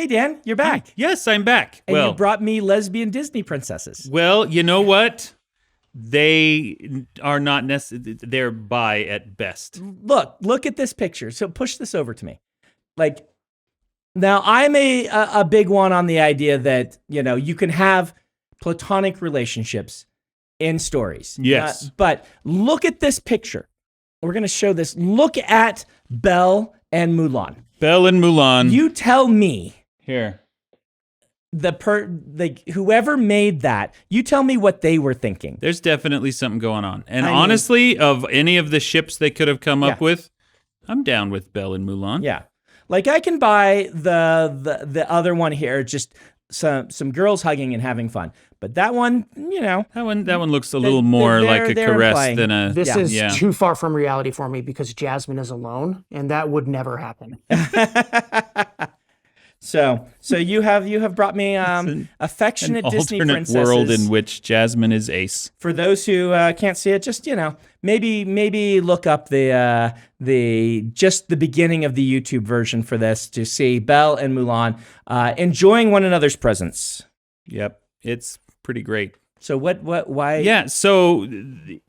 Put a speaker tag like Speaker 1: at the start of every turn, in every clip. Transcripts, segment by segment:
Speaker 1: Hey, Dan, you're back.
Speaker 2: Yes, I'm back.
Speaker 1: And you brought me lesbian Disney princesses.
Speaker 2: Well, you know what? They are not necessarily, they're bi at best.
Speaker 1: Look at this picture. So push this over to me. Like, now I'm a big one on the idea that, you can have platonic relationships in stories.
Speaker 2: Yes.
Speaker 1: But look at this picture. We're going to show this. Look at Belle and Mulan.
Speaker 2: Belle and Mulan.
Speaker 1: You tell me.
Speaker 2: Here.
Speaker 1: Whoever made that, you tell me what they were thinking.
Speaker 2: There's definitely something going on. And honestly, of any of the ships they could have come up with, I'm down with Belle and Mulan.
Speaker 1: Yeah. Like, I can buy the other one here, just some girls hugging and having fun. But that one,
Speaker 2: that one looks a little more like a caress than a.
Speaker 3: This is too far from reality for me because Jasmine is alone, and that would never happen.
Speaker 1: So you have brought me affectionate Disney princesses.
Speaker 2: Alternate world in which Jasmine is ace.
Speaker 1: For those who can't see it, just maybe look up the beginning of the YouTube version for this to see Belle and Mulan enjoying one another's presence.
Speaker 2: Yep, it's pretty great.
Speaker 1: So why?
Speaker 2: Yeah. So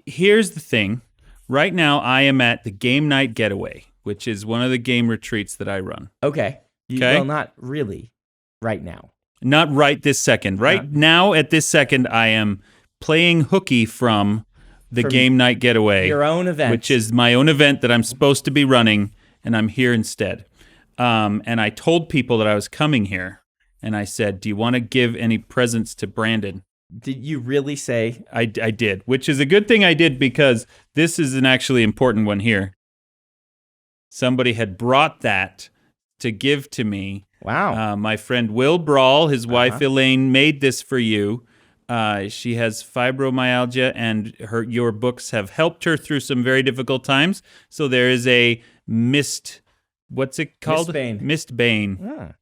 Speaker 2: here's the thing. Right now, I am at the Game Night Getaway, which is one of the game retreats that I run.
Speaker 1: Okay.
Speaker 2: Okay.
Speaker 1: Well, not really right now.
Speaker 2: Not right this second. Right now, at this second, I am playing hooky from the Game Night Getaway.
Speaker 1: Your own event.
Speaker 2: Which is my own event that I'm supposed to be running, and I'm here instead. And I told people that I was coming here, and I said, do you want to give any presents to Brandon?
Speaker 1: Did you really say?
Speaker 2: I did, which is a good thing I did because this is an actually important one here. Somebody had brought that to give to me.
Speaker 1: Wow.
Speaker 2: My friend Will Brawl, his wife Elaine, made this for you. She has fibromyalgia, and your books have helped her through some very difficult times. So there is a what's it called? Mist Bane.
Speaker 1: Ah.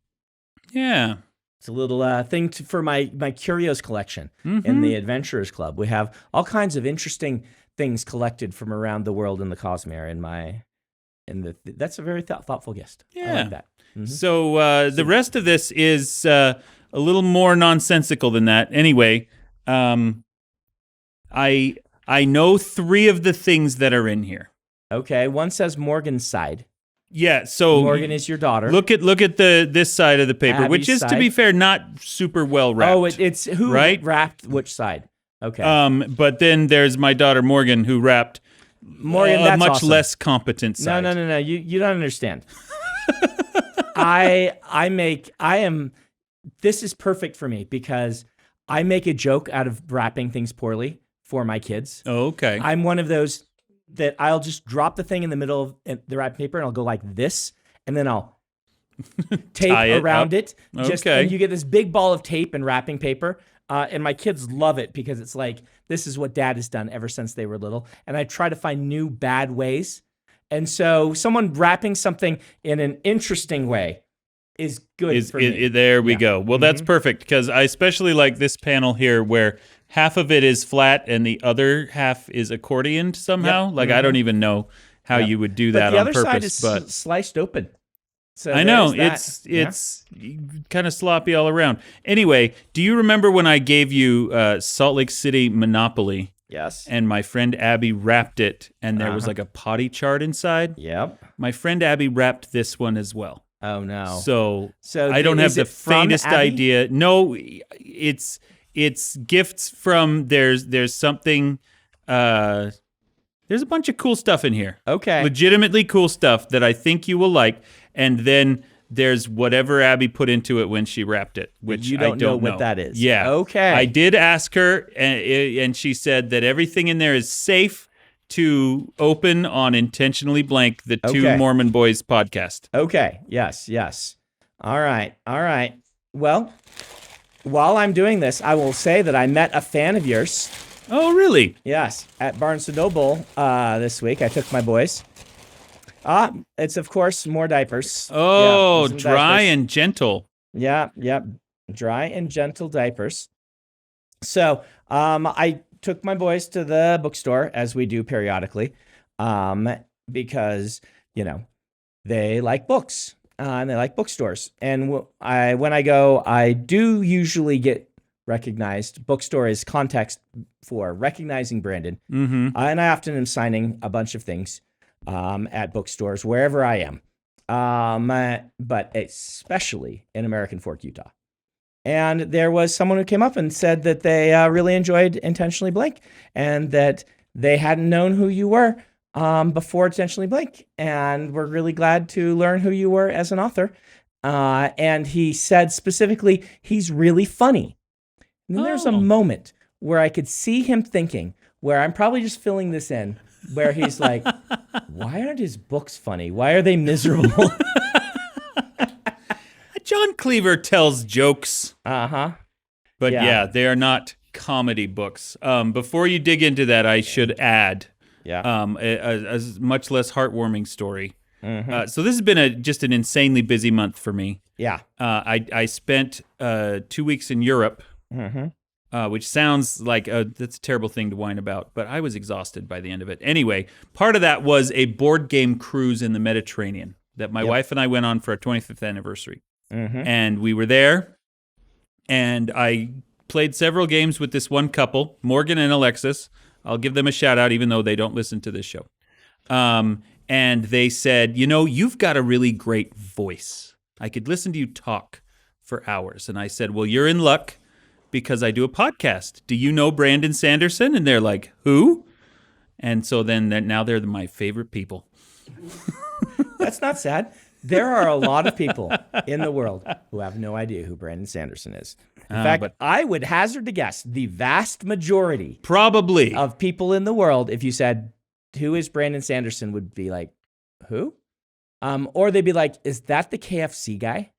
Speaker 2: Yeah.
Speaker 1: It's a little thing for my curios collection in the Adventurers Club. We have all kinds of interesting things collected from around the world in the Cosmere that's a very thoughtful guest.
Speaker 2: Yeah.
Speaker 1: I like that. Mm-hmm.
Speaker 2: So the rest of this is a little more nonsensical than that. Anyway, I know 3 of the things that are in here.
Speaker 1: Okay. One says Morgan's side.
Speaker 2: Yeah, so
Speaker 1: Morgan is your daughter.
Speaker 2: Look at this side of the paper,
Speaker 1: Abby's
Speaker 2: which is,
Speaker 1: side.
Speaker 2: to be fair, not super well wrapped.
Speaker 1: Oh, it's who wrapped which side? Okay.
Speaker 2: But then there's my daughter Morgan, who wrapped
Speaker 1: Morgan.
Speaker 2: A
Speaker 1: That's
Speaker 2: much
Speaker 1: awesome.
Speaker 2: less competent side.
Speaker 1: No. You don't understand. This is perfect for me because I make a joke out of wrapping things poorly for my kids.
Speaker 2: Oh, okay.
Speaker 1: I'm one of those that I'll just drop the thing in the middle of the wrapping paper and I'll go like this, and then I'll tape around it. And you get this big ball of tape and wrapping paper. And my kids love it because it's like, this is what Dad has done ever since they were little. And I try to find new bad ways. And so someone wrapping something in an interesting way is good for me.
Speaker 2: There we go. Well, that's perfect because I especially like this panel here where half of it is flat and the other half is accordioned somehow. Yep. Like, I don't even know how you would do that on purpose.
Speaker 1: The other side is sliced open. So
Speaker 2: I know, it's kind of sloppy all around. Anyway, do you remember when I gave you Salt Lake City Monopoly?
Speaker 1: Yes.
Speaker 2: And my friend Abby wrapped it, and there was like a potty chart inside?
Speaker 1: Yep.
Speaker 2: My friend Abby wrapped this one as well.
Speaker 1: Oh, no.
Speaker 2: So I don't have the faintest idea. No, it's gifts from, there's something, there's a bunch of cool stuff in here.
Speaker 1: Okay.
Speaker 2: Legitimately cool stuff that I think you will like. And then there's whatever Abby put into it when she wrapped it, which
Speaker 1: you don't know what that is.
Speaker 2: Yeah.
Speaker 1: Okay.
Speaker 2: I did ask her, and she said that everything in there is safe to open on Intentionally Blank, the Two Mormon Boys podcast.
Speaker 1: Okay. Yes. All right. Well, while I'm doing this, I will say that I met a fan of yours.
Speaker 2: Oh, really?
Speaker 1: Yes. At Barnes & Noble this week. I took my boys. It's, of course, more diapers.
Speaker 2: Oh, dry and gentle.
Speaker 1: Yeah. Dry and gentle diapers. So I took my boys to the bookstore, as we do periodically, because, they like books. and they like bookstores. And when I go, I do usually get recognized. Bookstore is context for recognizing Brandon.
Speaker 2: Mm-hmm.
Speaker 1: And I often am signing a bunch of things at bookstores wherever I am, but especially in American Fork, Utah. And there was someone who came up and said that they really enjoyed Intentionally Blank and that they hadn't known who you were before Intentionally Blank, and we're really glad to learn who you were as an author. And he said specifically, he's really funny. And then there's a moment where I could see him thinking, where I'm probably just filling this in, where he's like, why aren't his books funny? Why are they miserable?
Speaker 2: John Cleaver tells jokes.
Speaker 1: Uh-huh.
Speaker 2: But yeah, they are not comedy books. Before you dig into that, I should add a much less heartwarming story.
Speaker 1: Mm-hmm.
Speaker 2: So this has been just an insanely busy month for me.
Speaker 1: Yeah.
Speaker 2: I spent 2 weeks in Europe, which sounds like that's a terrible thing to whine about, but I was exhausted by the end of it. Anyway, part of that was a board game cruise in the Mediterranean that my wife and I went on for our 25th anniversary.
Speaker 1: Mm-hmm.
Speaker 2: And we were there, and I played several games with this one couple, Morgan and Alexis. I'll give them a shout out, even though they don't listen to this show. And they said, you've got a really great voice. I could listen to you talk for hours. And I said, well, you're in luck because I do a podcast. Do you know Brandon Sanderson? And they're like, who? And so now they're my favorite people.
Speaker 1: That's not sad. There are a lot of people in the world who have no idea who Brandon Sanderson is. In fact, I would hazard to guess the vast majority
Speaker 2: probably
Speaker 1: of people in the world, if you said, who is Brandon Sanderson, would be like, who? Or they'd be like, is that the KFC guy?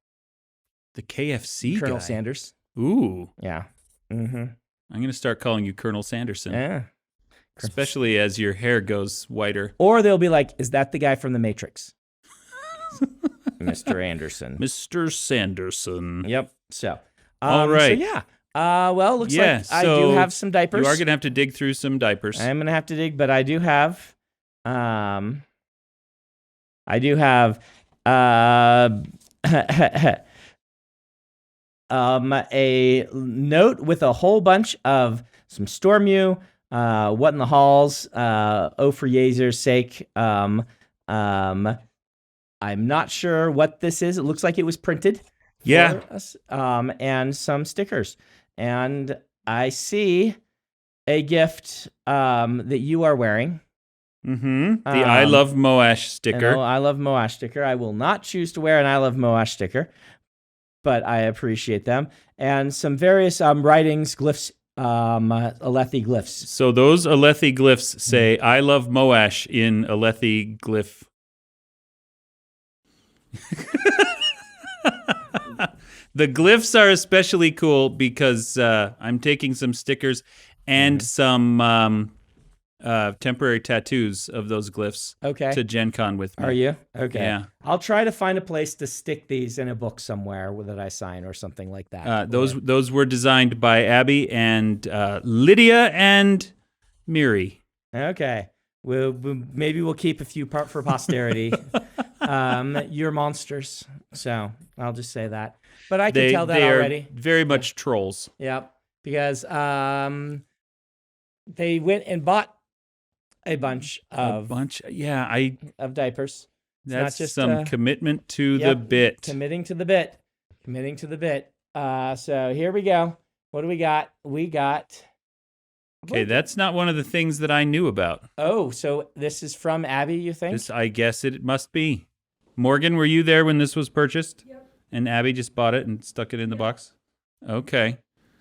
Speaker 2: The KFC
Speaker 1: Colonel
Speaker 2: guy?
Speaker 1: Sanders.
Speaker 2: Ooh.
Speaker 1: Yeah. Mm-hmm.
Speaker 2: I'm going to start calling you Colonel Sanderson.
Speaker 1: Yeah.
Speaker 2: Especially as your hair goes whiter.
Speaker 1: Or they'll be like, is that the guy from The Matrix? Mr. Anderson.
Speaker 2: Mr. Sanderson.
Speaker 1: Yep. So,
Speaker 2: all right.
Speaker 1: So, yeah. Well, looks like I do have some diapers.
Speaker 2: You are going to have to dig through some diapers.
Speaker 1: I'm going to have to dig, but I do have, a note with a whole bunch of some Stormew, What in the Halls, Oh for Yazer's sake. I'm not sure what this is. It looks like it was printed for us, and some stickers. And I see a gift that you are wearing.
Speaker 2: Mm-hmm. The I Love Moash sticker.
Speaker 1: I Love Moash sticker. I will not choose to wear an I Love Moash sticker, but I appreciate them. And some various writings, glyphs, Alethi glyphs.
Speaker 2: So those Alethi glyphs say I Love Moash in Alethi glyph. The glyphs are especially cool because I'm taking some stickers and some temporary tattoos of those glyphs to Gen Con with me.
Speaker 1: Are you? Okay.
Speaker 2: Yeah.
Speaker 1: I'll try to find a place to stick these in a book somewhere that I sign or something like that.
Speaker 2: Those were designed by Abby and Lydia and Miri.
Speaker 1: Okay. Maybe we'll keep a few for posterity. You're monsters. So I'll just say that. But I can tell that already.
Speaker 2: Very much trolls.
Speaker 1: Yep. Because they went and bought a bunch of diapers.
Speaker 2: That's just some commitment to the bit.
Speaker 1: Committing to the bit. So here we go. What do we got? We got.
Speaker 2: Okay, that's not one of the things that I knew about.
Speaker 1: Oh, so this is from Abby, you think?
Speaker 2: I guess it must be. Morgan, were you there when this was purchased?
Speaker 4: Yep.
Speaker 2: And Abby just bought it and stuck it in the box? Okay.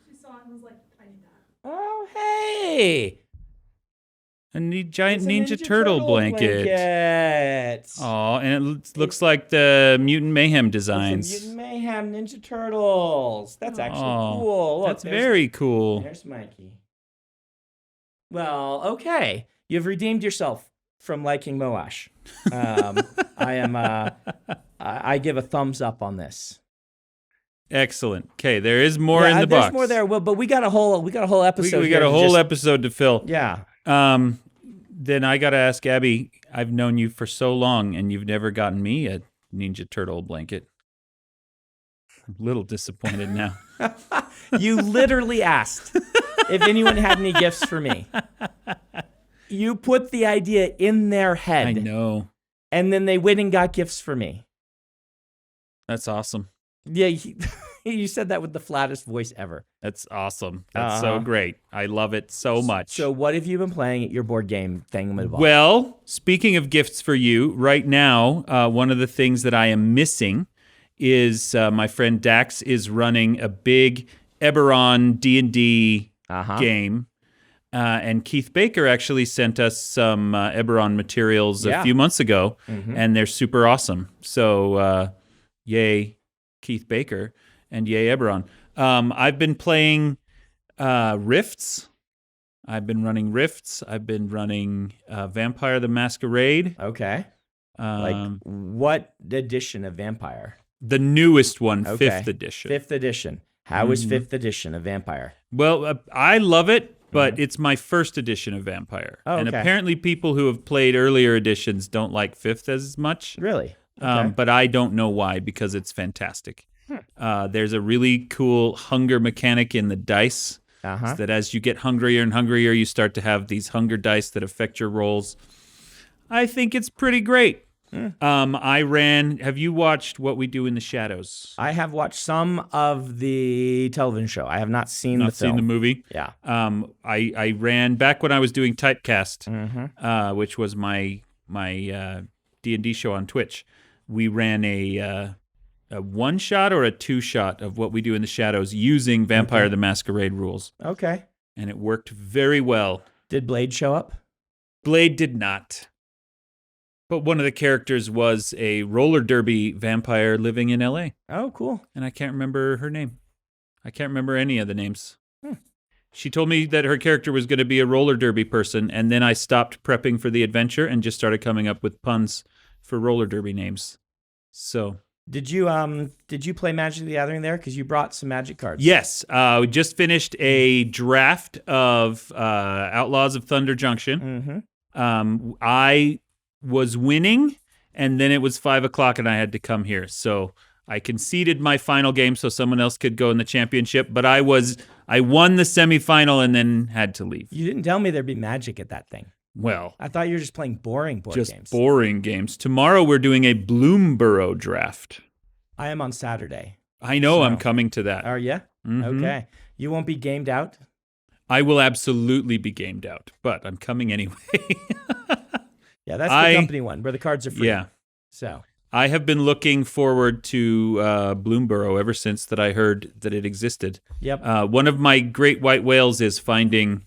Speaker 4: She saw it and was like, I need that.
Speaker 1: Oh, hey.
Speaker 2: A giant Ninja Turtle blanket. Oh, and it looks like the Mutant Mayhem designs.
Speaker 1: Mutant Mayhem Ninja Turtles. That's actually cool. Look,
Speaker 2: that's very cool.
Speaker 1: There's Mikey. Well, okay. You've redeemed yourself from liking Moash. I give a thumbs up on this.
Speaker 2: Excellent. Okay, there is more in the box.
Speaker 1: There's more there. Well, but we got a whole episode.
Speaker 2: We got a whole episode to fill.
Speaker 1: Yeah.
Speaker 2: Then I got to ask Abby. I've known you for so long, and you've never gotten me a Ninja Turtle blanket. I'm a little disappointed now.
Speaker 1: You literally asked if anyone had any gifts for me. You put the idea in their head.
Speaker 2: I know.
Speaker 1: And then they went and got gifts for me.
Speaker 2: That's awesome.
Speaker 1: Yeah, you said that with the flattest voice ever.
Speaker 2: That's awesome. That's so great. I love it so much.
Speaker 1: So what have you been playing at your board game thingamabob?
Speaker 2: Well, speaking of gifts for you, right now, one of the things that I am missing is my friend Dax is running a big Eberron D&D game. And Keith Baker actually sent us some Eberron materials a few months ago, and they're super awesome. So yay, Keith Baker, and yay, Eberron. I've been playing Rifts. I've been running Rifts. I've been running Vampire the Masquerade.
Speaker 1: Okay. Like what edition of Vampire?
Speaker 2: The newest one, 5th edition.
Speaker 1: 5th edition. How is 5th edition of Vampire?
Speaker 2: Well, I love it, but it's my 1st edition of Vampire.
Speaker 1: Oh,
Speaker 2: and apparently people who have played earlier editions don't like 5th as much.
Speaker 1: Really? Okay.
Speaker 2: But I don't know why, because it's fantastic. There's a really cool hunger mechanic in the dice, so that as you get hungrier and hungrier, you start to have these hunger dice that affect your rolls. I think it's pretty great. Have you watched What We Do in the Shadows?
Speaker 1: I have watched some of the television show. I have not seen the film.
Speaker 2: Seen the movie?
Speaker 1: Yeah.
Speaker 2: I ran back when I was doing Typecast, which was my D&D show on Twitch. We ran a one shot or a 2-shot of What We Do in the Shadows using Vampire the Masquerade rules.
Speaker 1: Okay.
Speaker 2: And it worked very well.
Speaker 1: Did Blade show up?
Speaker 2: Blade did not. But one of the characters was a roller derby vampire living in LA.
Speaker 1: Oh, cool.
Speaker 2: And I can't remember her name. I can't remember any of the names. She told me that her character was going to be a roller derby person, and then I stopped prepping for the adventure and just started coming up with puns for roller derby names. So,
Speaker 1: did you play Magic the Gathering there? Because you brought some Magic cards.
Speaker 2: Yes, we just finished a draft of Outlaws of Thunder Junction. I was winning, and then it was 5:00, and I had to come here. So I conceded my final game so someone else could go in the championship, but I won the semifinal and then had to leave.
Speaker 1: You didn't tell me there'd be Magic at that thing.
Speaker 2: Well,
Speaker 1: I thought you were just playing boring board games.
Speaker 2: Just boring games. Tomorrow we're doing a Bloomborough draft.
Speaker 1: I am on Saturday.
Speaker 2: I know, I'm coming to that.
Speaker 1: Are you? Okay. You won't be gamed out?
Speaker 2: I will absolutely be gamed out, but I'm coming anyway.
Speaker 1: Yeah, that's the company one where the cards are free.
Speaker 2: Yeah.
Speaker 1: So
Speaker 2: I have been looking forward to Bloomborough ever since that I heard that it existed.
Speaker 1: Yep.
Speaker 2: One of my great white whales is finding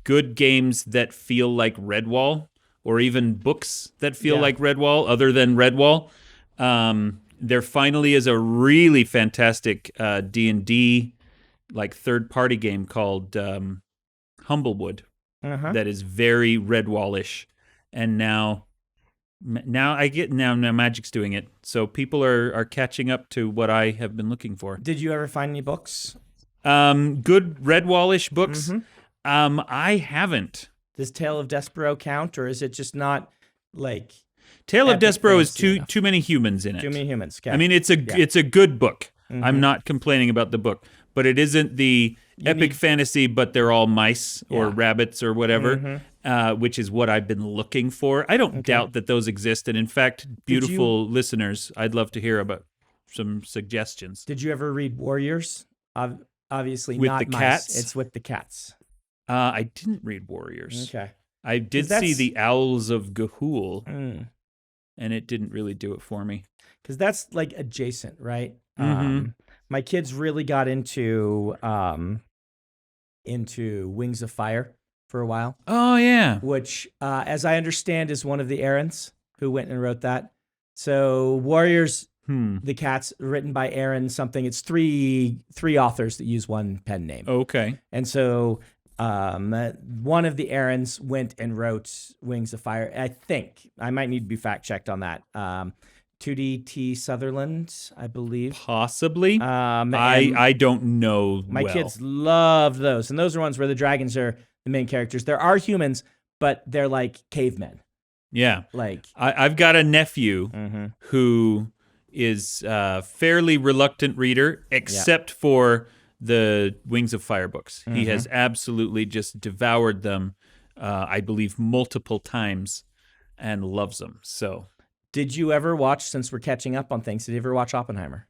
Speaker 2: good games that feel like Redwall, or even books that feel like Redwall, other than Redwall. There finally is a really fantastic D&D like third-party game called Humblewood that is very Redwall-ish. And now Magic's doing it, so people are catching up to what I have been looking for.
Speaker 1: Did you ever find any books?
Speaker 2: Good Redwall-ish books? I haven't.
Speaker 1: Does Tale of Despero count, or is it just not like
Speaker 2: Tale of Despero is too many humans in it.
Speaker 1: Too many humans. Okay.
Speaker 2: I mean, it's a good book. I'm not complaining about the book, but it isn't the epic fantasy, but they're all mice or rabbits or whatever, which is what I've been looking for. I don't doubt that those exist, and in fact, beautiful listeners, I'd love to hear about some suggestions.
Speaker 1: Did you ever read Warriors? Obviously
Speaker 2: with
Speaker 1: not
Speaker 2: the
Speaker 1: mice.
Speaker 2: cats?
Speaker 1: It's with the cats.
Speaker 2: I didn't read Warriors.
Speaker 1: Okay.
Speaker 2: I did see the Owls of Ga'Hoole, and it didn't really do it for me.
Speaker 1: Because that's like adjacent, right? My kids really got into Wings of Fire for a while.
Speaker 2: Oh, yeah.
Speaker 1: Which, as I understand, is one of the Aarons who went and wrote that. So Warriors, the Cats, written by Aaron something. It's three authors that use one pen name.
Speaker 2: Okay.
Speaker 1: And so one of the Aarons went and wrote Wings of Fire. I think. I might need to be fact-checked on that. 2D Sutherland, I believe.
Speaker 2: Possibly. I don't know.
Speaker 1: My kids loved those. And those are ones where the dragons are the main characters. There are humans, but they're like cavemen.
Speaker 2: Yeah.
Speaker 1: Like
Speaker 2: I've got a nephew who is a fairly reluctant reader, except for the Wings of Fire books. He has absolutely just devoured them, I believe, multiple times and loves them. So,
Speaker 1: did you ever watch, since we're catching up on things, did you ever watch Oppenheimer?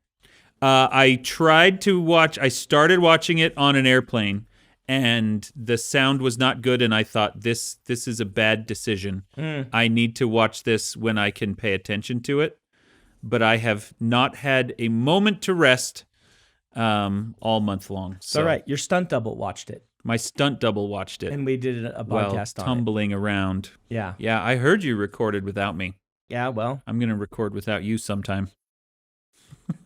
Speaker 2: I tried to watch, I started watching it on an airplane, and the sound was not good, and I thought, this is a bad decision. I need to watch this when I can pay attention to it. But I have not had a moment to rest all month long. So
Speaker 1: all right. Your stunt double watched it.
Speaker 2: My stunt double watched it.
Speaker 1: And we did a podcast on
Speaker 2: tumbling around.
Speaker 1: Yeah.
Speaker 2: Yeah, I heard you recorded without me.
Speaker 1: Yeah, well.
Speaker 2: I'm going to record without you sometime.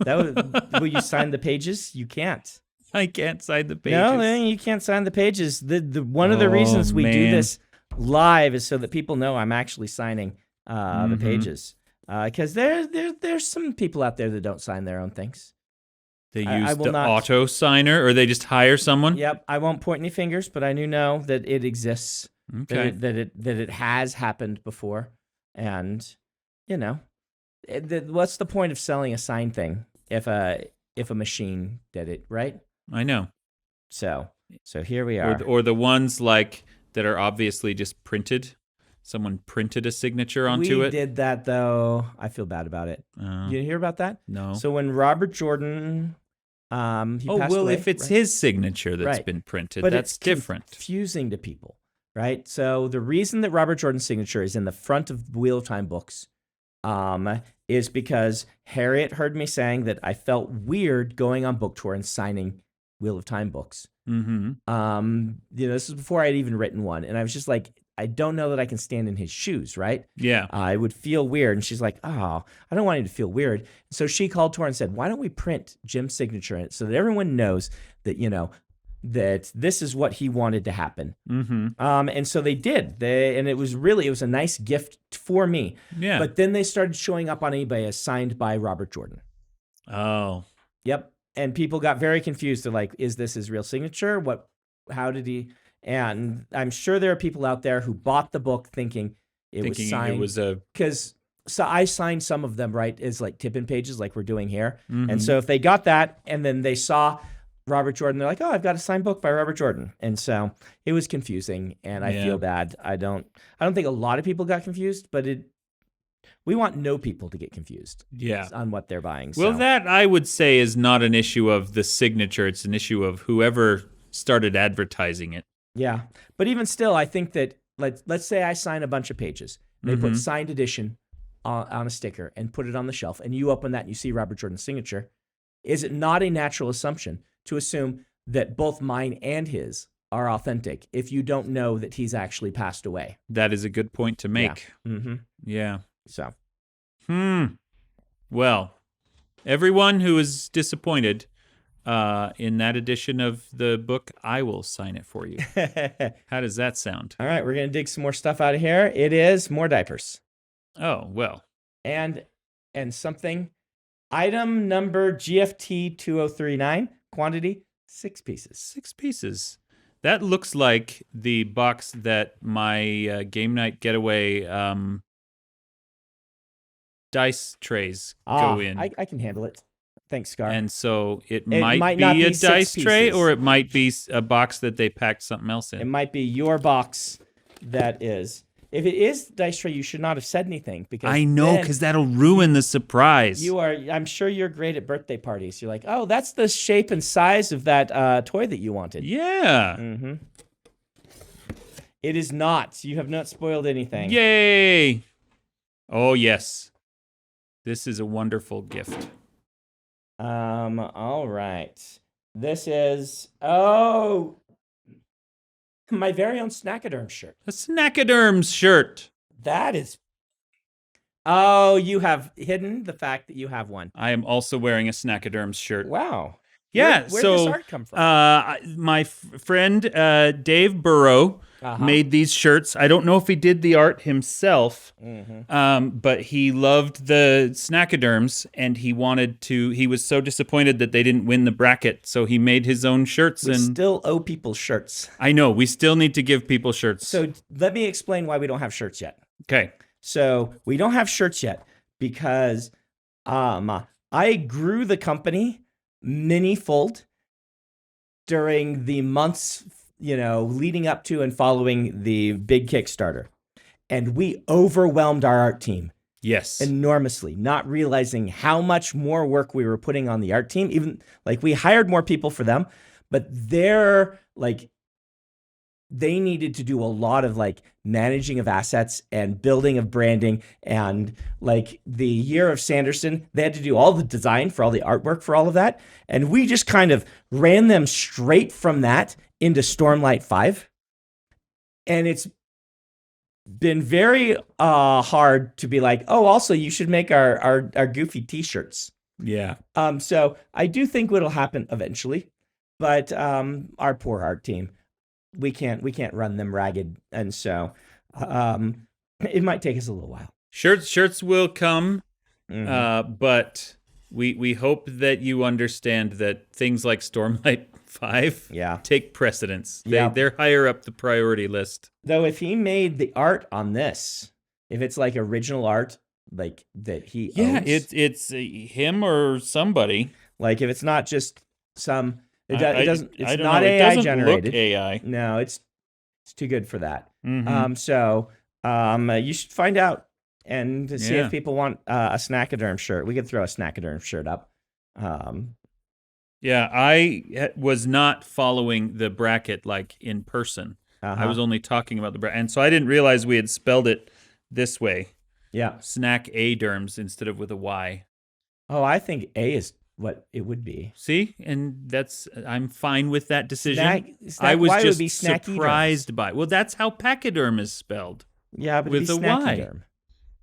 Speaker 1: Will you sign the pages? You can't.
Speaker 2: I can't sign the pages.
Speaker 1: No, you can't sign the pages. One of the reasons we do this live is so that people know I'm actually signing the pages. Because there's some people out there that don't sign their own things.
Speaker 2: They use the auto signer, or they just hire someone?
Speaker 1: Yep, I won't point any fingers, but I do know that it exists.
Speaker 2: Okay.
Speaker 1: That it has happened before. And, what's the point of selling a signed thing if a machine did it, right?
Speaker 2: I know.
Speaker 1: So here we are.
Speaker 2: Or the ones like that are obviously just printed. Someone printed a signature onto it.
Speaker 1: We did that, though. I feel bad about it. You hear about that?
Speaker 2: No.
Speaker 1: So when Robert Jordan, he passed away,
Speaker 2: if it's his signature that's been printed,
Speaker 1: but
Speaker 2: that's different.
Speaker 1: Confusing to people, right? So the reason that Robert Jordan's signature is in the front of Wheel of Time books is because Harriet heard me saying that I felt weird going on book tour and signing Wheel of Time books. This is before I'd even written one, and I was just like, I don't know that I can stand in his shoes, right?
Speaker 2: Yeah.
Speaker 1: I would feel weird. And she's like, I don't want him to feel weird. So she called to her and said, why don't we print Jim's signature in it so that everyone knows that, that this is what he wanted to happen. And so they did. And it was a nice gift for me.
Speaker 2: Yeah.
Speaker 1: But then they started showing up on eBay as signed by Robert Jordan.
Speaker 2: Oh.
Speaker 1: Yep. And people got very confused. They're like, is this his real signature? How did he... And I'm sure there are people out there who bought the book thinking was signed.
Speaker 2: It was a...
Speaker 1: So I signed some of them, right, as like tip-in pages like we're doing here. And so if they got that and then they saw Robert Jordan, they're like, oh, I've got a signed book by Robert Jordan. And so it was confusing, and I feel bad. I don't think a lot of people got confused, but we want no people to get confused on what they're buying.
Speaker 2: Well, that I would say is not an issue of the signature. It's an issue of whoever started advertising it.
Speaker 1: Yeah, but even still, I think that let's say I sign a bunch of pages. They put signed edition on a sticker and put it on the shelf, and you open that and you see Robert Jordan's signature. Is it not a natural assumption to assume that both mine and his are authentic if you don't know that he's actually passed away?
Speaker 2: That is a good point to make. Yeah.
Speaker 1: So.
Speaker 2: Well, everyone who is disappointed in that edition of the book, I will sign it for you. How does that sound?
Speaker 1: All right, we're going to dig some more stuff out of here. It is more diapers.
Speaker 2: Oh, well.
Speaker 1: And something. Item number GFT 2039, quantity 6 pieces.
Speaker 2: 6 pieces. That looks like the box that my game night getaway dice trays go in.
Speaker 1: I can handle it. Thanks, Scar.
Speaker 2: And so it might be a dice tray, or it might be a box that they packed something else in.
Speaker 1: It might be your box that is. If it is dice tray, you should not have said anything, because
Speaker 2: I know, because that'll ruin the surprise.
Speaker 1: I'm sure you're great at birthday parties. You're like, oh, that's the shape and size of that toy that you wanted.
Speaker 2: Yeah.
Speaker 1: It is not. You have not spoiled anything.
Speaker 2: Yay! Oh yes, this is a wonderful gift.
Speaker 1: All right. This is my very own Snackaderm shirt.
Speaker 2: A Snackaderm shirt.
Speaker 1: That is. Oh, you have hidden the fact that you have one.
Speaker 2: I am also wearing a Snackaderm shirt.
Speaker 1: Wow.
Speaker 2: Yeah.
Speaker 1: Where did this art come from?
Speaker 2: My friend Dave Burrow made these shirts. I don't know if he did the art himself, but he loved the Snackaderms, and he was so disappointed that they didn't win the bracket, so he made his own shirts.
Speaker 1: We still owe people shirts.
Speaker 2: I know. We still need to give people shirts.
Speaker 1: So let me explain why we don't have shirts yet.
Speaker 2: Okay.
Speaker 1: So we don't have shirts yet because I grew the company many-fold during the months, leading up to and following the big Kickstarter. And we overwhelmed our art team.
Speaker 2: Yes.
Speaker 1: Enormously, not realizing how much more work we were putting on the art team. Even we hired more people for them, but they needed to do a lot of managing of assets and building of branding. And the year of Sanderson, they had to do all the design for all the artwork for all of that. And we just kind of ran them straight from that into Stormlight 5. And it's been very hard to be also you should make our goofy t-shirts.
Speaker 2: Yeah.
Speaker 1: So I do think it'll happen eventually, but our poor art team, we can't run them ragged, and so it might take us a little while.
Speaker 2: Shirts will come, but we hope that you understand that things like Stormlight 5 take precedence. They're higher up the priority list.
Speaker 1: Though if he made the art on this, if it's original art that he owns,
Speaker 2: it's him or somebody.
Speaker 1: If it's not just some it's
Speaker 2: I don't
Speaker 1: not
Speaker 2: know.
Speaker 1: AI
Speaker 2: It doesn't
Speaker 1: generated.
Speaker 2: look AI.
Speaker 1: No, it's too good for that.
Speaker 2: Mm-hmm.
Speaker 1: You should find out and to see if people want a Snackaderm shirt. We could throw a Snackaderm shirt up.
Speaker 2: Yeah, I was not following the bracket in person. I was only talking about the bracket. And so I didn't realize we had spelled it this way.
Speaker 1: Yeah.
Speaker 2: Snack-A-derms instead of with a Y.
Speaker 1: Oh, I think A is what it would be.
Speaker 2: See? And I'm fine with that decision.
Speaker 1: I
Speaker 2: was
Speaker 1: Y
Speaker 2: just
Speaker 1: would be
Speaker 2: surprised by it. Well, that's how pachyderm is spelled.
Speaker 1: Yeah, but
Speaker 2: with
Speaker 1: it'd be
Speaker 2: a Y.
Speaker 1: Snackyderm.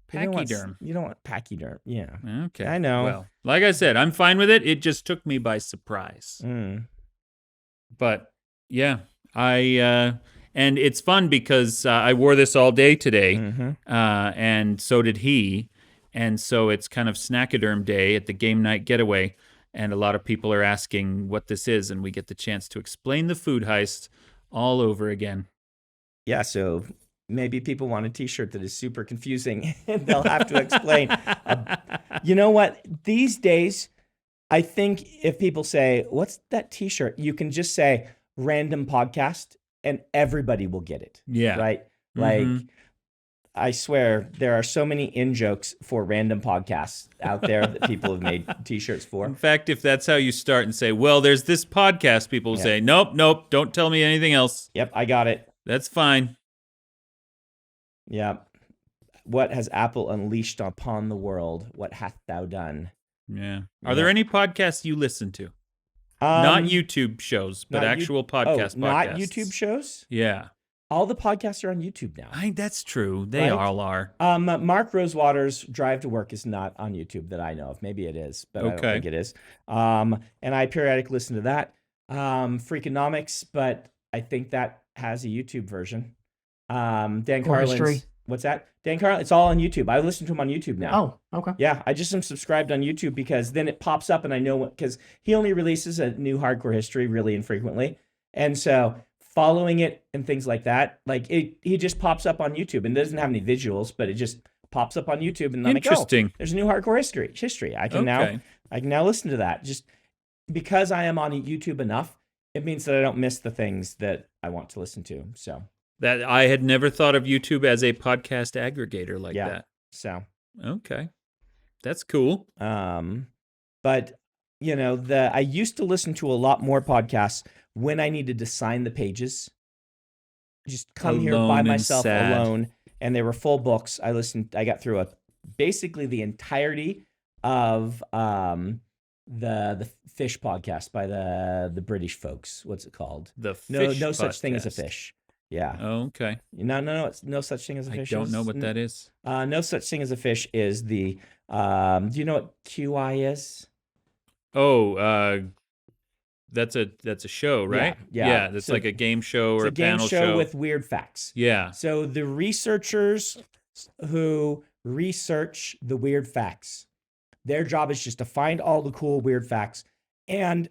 Speaker 2: Pachyderm.
Speaker 1: You don't want pachyderm. Yeah.
Speaker 2: Okay.
Speaker 1: I know.
Speaker 2: Well, like I said, I'm fine with it. It just took me by surprise. But yeah, and it's fun because I wore this all day today, and so did he. And so it's kind of Snackaderm Day at the Game Night Getaway, and a lot of people are asking what this is, and we get the chance to explain the food heist all over again.
Speaker 1: Yeah, so maybe people want a t-shirt that is super confusing and they'll have to explain. You know what? These days, I think if people say, what's that t-shirt? You can just say random podcast and everybody will get it.
Speaker 2: Yeah.
Speaker 1: Right? I swear there are so many in-jokes for random podcasts out there that people have made t-shirts for.
Speaker 2: In fact, if that's how you start and say, well, there's this podcast, people will say, nope, don't tell me anything else.
Speaker 1: Yep, I got it.
Speaker 2: That's fine.
Speaker 1: Yeah. What has Apple unleashed upon the world? What hath thou done?
Speaker 2: Yeah. Are there any podcasts you listen to? Not YouTube shows, but actual podcasts.
Speaker 1: Not YouTube shows?
Speaker 2: Yeah.
Speaker 1: All the podcasts are on YouTube now.
Speaker 2: That's true. They all are.
Speaker 1: Mark Rosewater's Drive to Work is not on YouTube that I know of. Maybe it is, but I don't think it is. And I periodically listen to that. Freakonomics, but I think that has a YouTube version. Dan Carlin's. What's that? Dan Carlin. It's all on YouTube. I listen to him on YouTube now.
Speaker 3: Oh, okay.
Speaker 1: Yeah, I just am subscribed on YouTube because then it pops up and I know because he only releases a new hardcore history really infrequently. And so following it and things like that, he just pops up on YouTube and doesn't have any visuals, but it just pops up on YouTube and I'm like, oh, there's a new hardcore history. I can now listen to that. Just because I am on YouTube enough, it means that I don't miss the things that I want to listen to. So
Speaker 2: that I had never thought of YouTube as a podcast aggregator like that.
Speaker 1: So
Speaker 2: okay, that's cool.
Speaker 1: But I used to listen to a lot more podcasts when I needed to sign the pages. Just come here by myself alone, and they were full books. I got through basically the entirety of the Fish podcast by the British folks. What's it called?
Speaker 2: The Fish
Speaker 1: No Such
Speaker 2: Podcast.
Speaker 1: Thing as a Fish. Yeah.
Speaker 2: Oh, okay.
Speaker 1: No. It's No Such Thing as a Fish.
Speaker 2: I don't know what that is.
Speaker 1: No Such Thing as a Fish is the. Do you know what QI is?
Speaker 2: Oh, that's a show, right?
Speaker 1: Yeah.
Speaker 2: That's like a game show or a panel
Speaker 1: show. It's a game show with weird facts.
Speaker 2: Yeah.
Speaker 1: So the researchers who research the weird facts, their job is just to find all the cool weird facts, and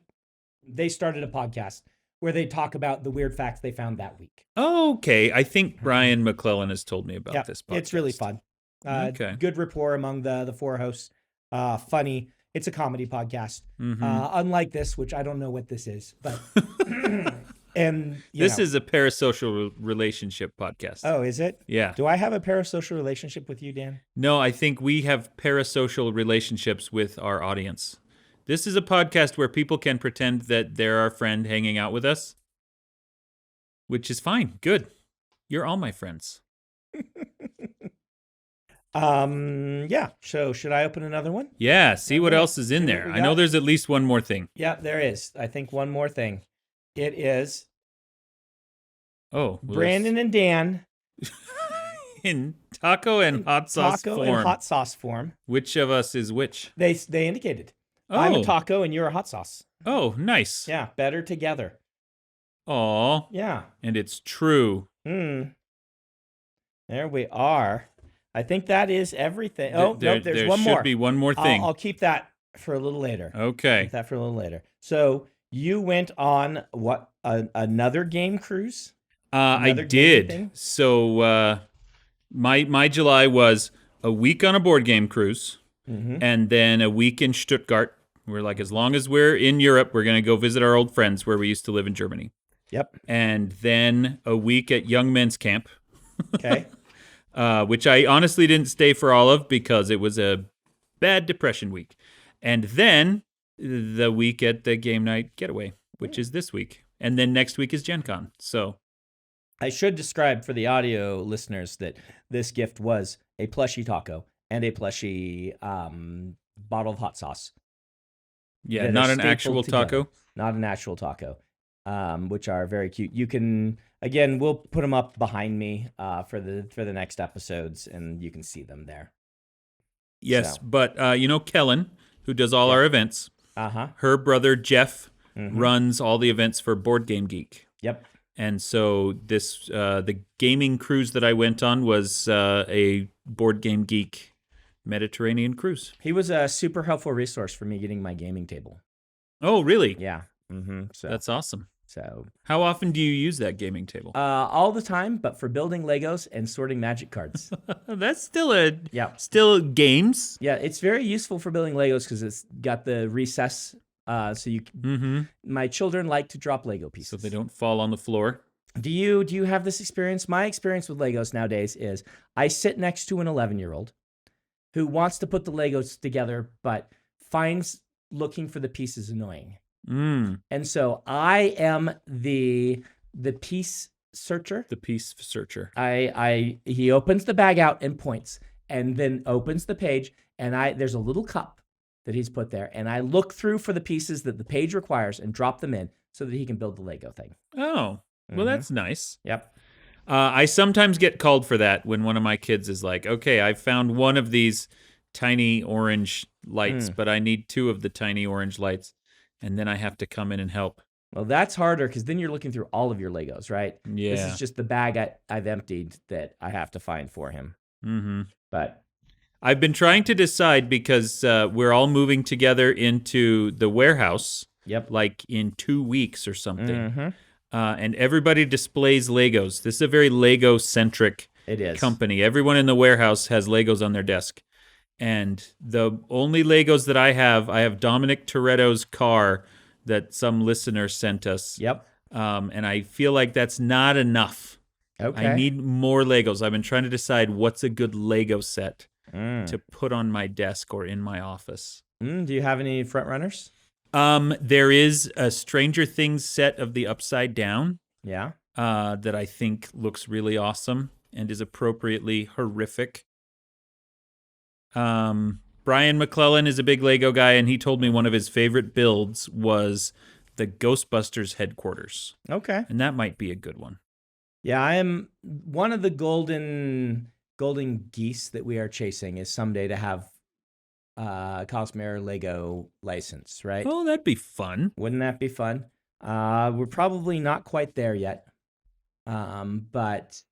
Speaker 1: they started a podcast where they talk about the weird facts they found that week.
Speaker 2: Okay. I think Brian McClellan has told me about this podcast.
Speaker 1: It's really fun.
Speaker 2: Okay.
Speaker 1: Good rapport among the four hosts. Funny. It's a comedy podcast.
Speaker 2: Mm-hmm.
Speaker 1: Unlike this, which I don't know what this is, but and
Speaker 2: this is a parasocial relationship podcast.
Speaker 1: Oh, is it?
Speaker 2: Yeah.
Speaker 1: Do I have a parasocial relationship with you, Dan?
Speaker 2: No, I think we have parasocial relationships with our audience. This is a podcast where people can pretend that they're our friend hanging out with us, which is fine. Good. You're all my friends.
Speaker 1: Yeah. So should I open another one?
Speaker 2: Yeah, see what else is in there. I know there's at least one more thing.
Speaker 1: Yeah, there is. I think one more thing. It is Brandon and Dan
Speaker 2: in taco and hot sauce
Speaker 1: taco
Speaker 2: form.
Speaker 1: and hot sauce form.
Speaker 2: Which of us is which?
Speaker 1: They indicated.
Speaker 2: Oh.
Speaker 1: I'm a taco and you're a hot sauce.
Speaker 2: Oh, nice.
Speaker 1: Yeah, better together.
Speaker 2: Aw.
Speaker 1: Yeah.
Speaker 2: And it's true.
Speaker 1: There we are. I think that is everything. Oh, no, there's one more.
Speaker 2: There should be one more thing.
Speaker 1: I'll keep that for a little later.
Speaker 2: Okay.
Speaker 1: Keep that for a little later. So you went on another game cruise?
Speaker 2: I did. So my July was a week on a board game cruise, and then a week in Stuttgart. We're like, as long as we're in Europe, we're going to go visit our old friends where we used to live in Germany.
Speaker 1: Yep.
Speaker 2: And then a week at Young Men's Camp.
Speaker 1: Okay.
Speaker 2: Which I honestly didn't stay for all of because it was a bad depression week. And then the week at the Game Night Getaway, which is this week. And then next week is Gen Con. So
Speaker 1: I should describe for the audio listeners that this gift was a plushie taco and a plushie bottle of hot sauce.
Speaker 2: Yeah, not an actual taco.
Speaker 1: Not an actual taco, which are very cute. You can, again, we'll put them up behind me for the next episodes, and you can see them there.
Speaker 2: Yes, but Kellen, who does all our events, her brother Jeff runs all the events for Board Game Geek.
Speaker 1: Yep.
Speaker 2: And so this the gaming cruise that I went on was a Board Game Geek Mediterranean cruise.
Speaker 1: He was a super helpful resource for me getting my gaming table.
Speaker 2: Oh, really?
Speaker 1: Yeah. So
Speaker 2: that's awesome.
Speaker 1: So
Speaker 2: how often do you use that gaming table?
Speaker 1: All the time, but for building Legos and sorting magic cards.
Speaker 2: That's still games.
Speaker 1: Yeah, it's very useful for building Legos because it's got the recess. So you, my children like to drop Lego pieces
Speaker 2: so they don't fall on the floor.
Speaker 1: Do you have this experience? My experience with Legos nowadays is I sit next to an 11-year-old who wants to put the Legos together, but finds looking for the pieces annoying. And so I am the piece searcher.
Speaker 2: The piece searcher.
Speaker 1: He opens the bag out and points, and then opens the page, and there's a little cup that he's put there, and I look through for the pieces that the page requires and drop them in so that he can build the Lego thing.
Speaker 2: Oh, well, that's nice.
Speaker 1: Yep.
Speaker 2: I sometimes get called for that when one of my kids is like, okay, I found one of these tiny orange lights, but I need two of the tiny orange lights. And then I have to come in and help.
Speaker 1: Well, that's harder because then you're looking through all of your Legos, right?
Speaker 2: Yeah.
Speaker 1: This is just the bag I've emptied that I have to find for him. But
Speaker 2: I've been trying to decide because we're all moving together into the warehouse.
Speaker 1: Yep.
Speaker 2: Like in 2 weeks or something. And everybody displays Legos. This is a very Lego-centric company. Everyone in the warehouse has Legos on their desk. And the only Legos that I have Dominic Toretto's car that some listener sent us.
Speaker 1: Yep.
Speaker 2: And I feel like that's not enough.
Speaker 1: Okay.
Speaker 2: I need more Legos. I've been trying to decide what's a good Lego set to put on my desk or in my office.
Speaker 1: Do you have any front runners?
Speaker 2: There is a Stranger Things set of the Upside Down.
Speaker 1: Yeah.
Speaker 2: That I think looks really awesome and is appropriately horrific. Brian McClellan is a big Lego guy, and he told me one of his favorite builds was the Ghostbusters headquarters.
Speaker 1: Okay.
Speaker 2: And that might be a good one.
Speaker 1: Yeah, I am one of the golden geese that we are chasing is someday to have Cosmere Lego license, right?
Speaker 2: Oh, that'd be fun.
Speaker 1: Wouldn't that be fun? We're probably not quite there yet. But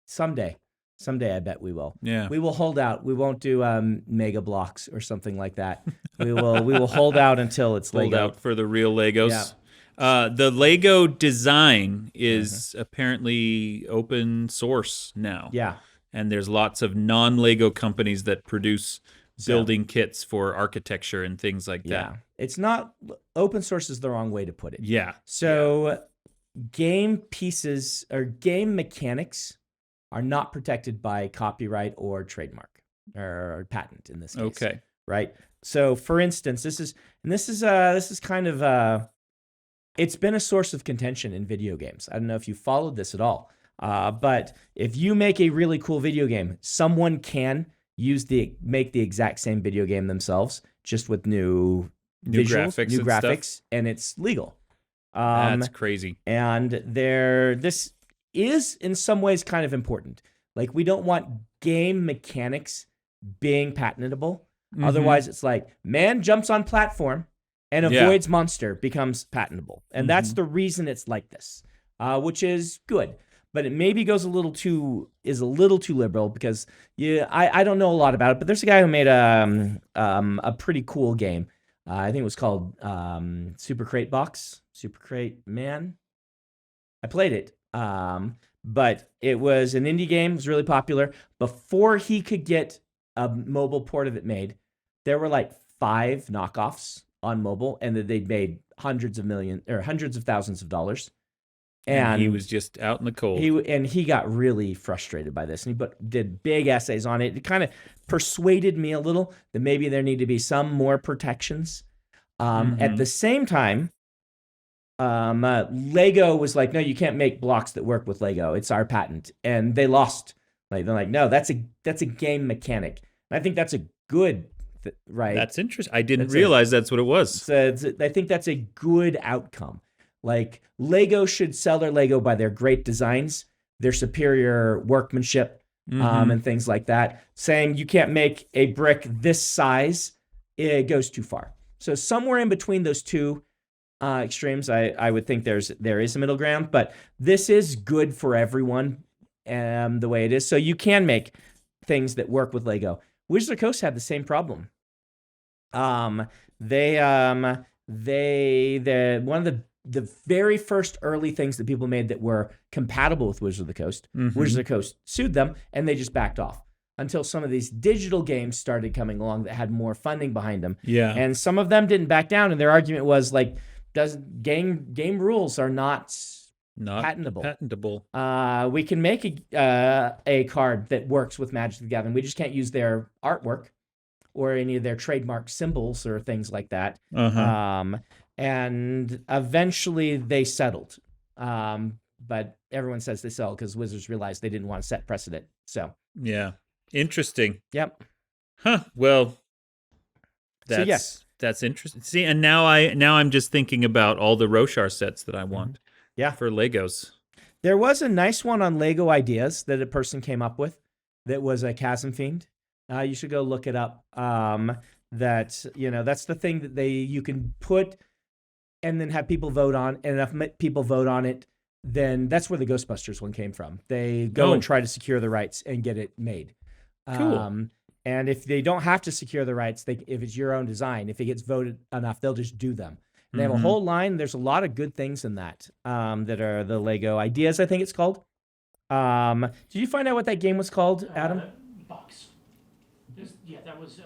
Speaker 1: someday I bet we will.
Speaker 2: Yeah.
Speaker 1: We will hold out. We won't do Mega Blocks or something like that. We will hold out until it's
Speaker 2: hold
Speaker 1: Lego.
Speaker 2: out for the real Legos. Yeah. The Lego design is apparently open source now.
Speaker 1: Yeah.
Speaker 2: And there's lots of non-Lego companies that produce building kits for architecture and things like that.
Speaker 1: It's not open source is the wrong way to put it.
Speaker 2: Yeah.
Speaker 1: So game pieces or game mechanics are not protected by copyright or trademark or patent in this case.
Speaker 2: Okay.
Speaker 1: Right. So for instance, this is kind of it's been a source of contention in video games. I don't know if you followed this at all. But if you make a really cool video game, someone can make the exact same video game themselves, just with new visuals, new graphics, and it's legal.
Speaker 2: That's crazy.
Speaker 1: And this is in some ways kind of important. Like, we don't want game mechanics being patentable. Otherwise, it's like man jumps on platform and avoids monster becomes patentable, and that's the reason it's like this, which is good. But it maybe goes a little too liberal because I don't know a lot about it. But there's a guy who made a pretty cool game. I think it was called Super Crate Box, Super Crate Man. I played it, but it was an indie game. It was really popular. Before he could get a mobile port of it made, there were like 5 knockoffs on mobile, and that they'd made hundreds of thousands of dollars. And
Speaker 2: he was just out in the cold.
Speaker 1: He got really frustrated by this, and he did big essays on it. It kind of persuaded me a little that maybe there need to be some more protections. At the same time, Lego was like, no, you can't make blocks that work with Lego. It's our patent, and they lost. Like, they're like, no, that's a game mechanic. And I think that's a good, right?
Speaker 2: That's interesting. I didn't realize that's what it was.
Speaker 1: I think that's a good outcome. Like, Lego should sell their Lego by their great designs, their superior workmanship, and things like that. Saying you can't make a brick this size, it goes too far. So somewhere in between those two extremes, I would think there is a middle ground. But this is good for everyone, the way it is. So you can make things that work with Lego. Wizards of the Coast had the same problem. One of the very first early things that people made that were compatible with Wizards of the Coast, Wizards of the Coast sued them, and they just backed off until some of these digital games started coming along that had more funding behind them.
Speaker 2: Yeah.
Speaker 1: And some of them didn't back down, and their argument was like, game rules are not patentable. We can make a card that works with Magic the Gathering. We just can't use their artwork or any of their trademark symbols or things like that. And eventually they settled. But everyone says they settled because Wizards realized they didn't want to set precedent. So
Speaker 2: yeah, interesting.
Speaker 1: Yep.
Speaker 2: Huh. Well, that's interesting. See, and now I'm just thinking about all the Roshar sets that I want.
Speaker 1: Yeah,
Speaker 2: for Legos.
Speaker 1: There was a nice one on Lego Ideas that a person came up with that was a Chasm Fiend. You should go look it up. That's the thing that you can put and then have people vote on, and enough people vote on it, then that's where the Ghostbusters one came from. They go and try to secure the rights and get it made.
Speaker 2: Cool.
Speaker 1: And if they don't have to secure the rights, if it's your own design, if it gets voted enough, they'll just do them. And they have a whole line. There's a lot of good things in that that are the Lego Ideas, I think it's called. Did you find out what that game was called, Adam?
Speaker 3: Box. That was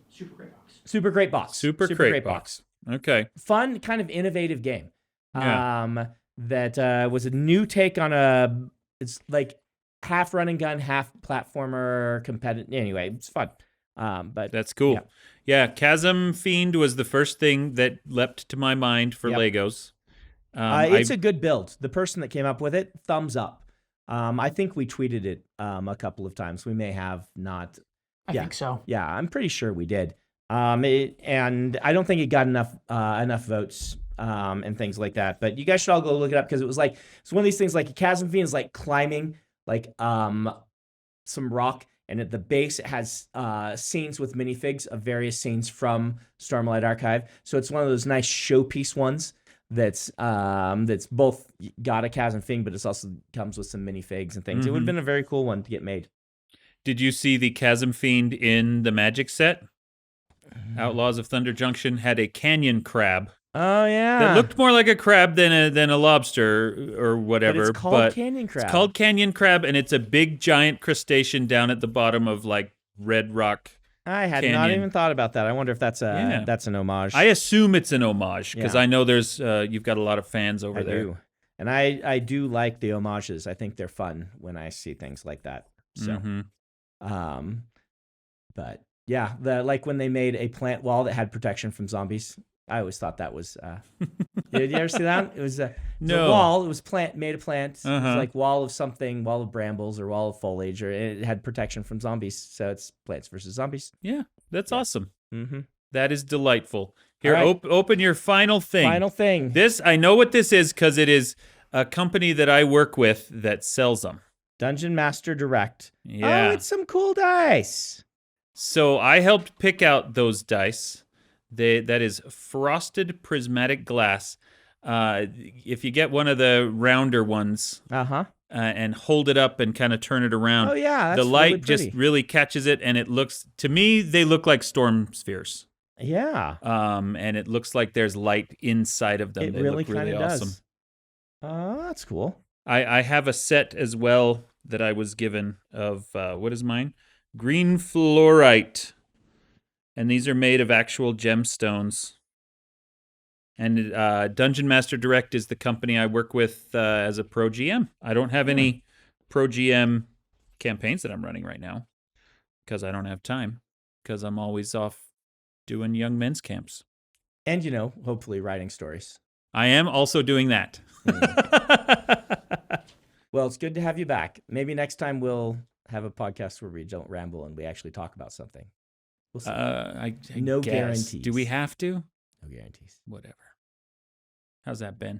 Speaker 3: Super Great Box.
Speaker 1: Super Great Box.
Speaker 2: Super Great Box. Okay.
Speaker 1: Fun, kind of innovative game. That was a new take on it's like half run and gun, half platformer competitive. Anyway, it's fun. But
Speaker 2: that's cool. Yeah, Chasm Fiend was the first thing that leapt to my mind for Legos.
Speaker 1: It's a good build. The person that came up with it, thumbs up. I think we tweeted it a couple of times. We may have not.
Speaker 3: I think so.
Speaker 1: Yeah, I'm pretty sure we did. And I don't think it got enough votes and things like that. But you guys should all go look it up because it's one of these things like a Chasm Fiend is like climbing like some rock. And at the base, it has scenes with minifigs of various scenes from Stormlight Archive. So it's one of those nice showpiece ones that's both got a Chasm Fiend, but it also comes with some minifigs and things. It would have been a very cool one to get made. Did
Speaker 2: you see the Chasm Fiend in the Magic set? Outlaws of Thunder Junction had a canyon crab.
Speaker 1: Oh yeah,
Speaker 2: that looked more like a crab than a lobster or whatever.
Speaker 1: But it's called canyon crab.
Speaker 2: It's called canyon crab, and it's a big giant crustacean down at the bottom of like red rock
Speaker 1: I had
Speaker 2: Canyon.
Speaker 1: not even thought about that. I wonder if that's an homage.
Speaker 2: I assume it's an homage because
Speaker 1: Yeah.
Speaker 2: I know there's you've got a lot of fans over there.
Speaker 1: do. And I do like the homages. I think they're fun when I see things like that. So, but yeah, like when they made a plant wall that had protection from zombies. I always thought that was. Did you ever see that? It was a wall. It was made of plants. It was like wall of something, wall of brambles or wall of foliage, or it had protection from zombies. So it's Plants vs Zombies.
Speaker 2: Yeah, that's awesome.
Speaker 1: Mm-hmm.
Speaker 2: That is delightful. Here,
Speaker 1: Right.
Speaker 2: open your final thing.
Speaker 1: Final thing.
Speaker 2: This I know what this is because it is a company that I work with that sells them.
Speaker 1: Dungeon Master Direct.
Speaker 2: Yeah.
Speaker 1: Oh, it's some cool dice.
Speaker 2: So I helped pick out those dice. That is frosted prismatic glass. If you get one of the rounder ones and hold it up and kind of turn it around,
Speaker 1: that's
Speaker 2: the light
Speaker 1: really
Speaker 2: just really catches it, and it looks, to me, they look like storm spheres.
Speaker 1: Yeah.
Speaker 2: And it looks like there's light inside of them.
Speaker 1: It
Speaker 2: they
Speaker 1: really
Speaker 2: look really
Speaker 1: kind of
Speaker 2: awesome.
Speaker 1: does. Oh, that's cool.
Speaker 2: I have a set as well that I was given of, what is mine? Green fluorite. And these are made of actual gemstones. And Dungeon Master Direct is the company I work with as a pro GM. I don't have any pro GM campaigns that I'm running right now because I don't have time because I'm always off doing young men's camps.
Speaker 1: And, hopefully writing stories.
Speaker 2: I am also doing that.
Speaker 1: Well, it's good to have you back. Maybe next time we'll have a podcast where we don't ramble and we actually talk about something. We'll see.
Speaker 2: I
Speaker 1: No
Speaker 2: guess.
Speaker 1: guarantees.
Speaker 2: Do we have to?
Speaker 1: No guarantees.
Speaker 2: Whatever. How's that been?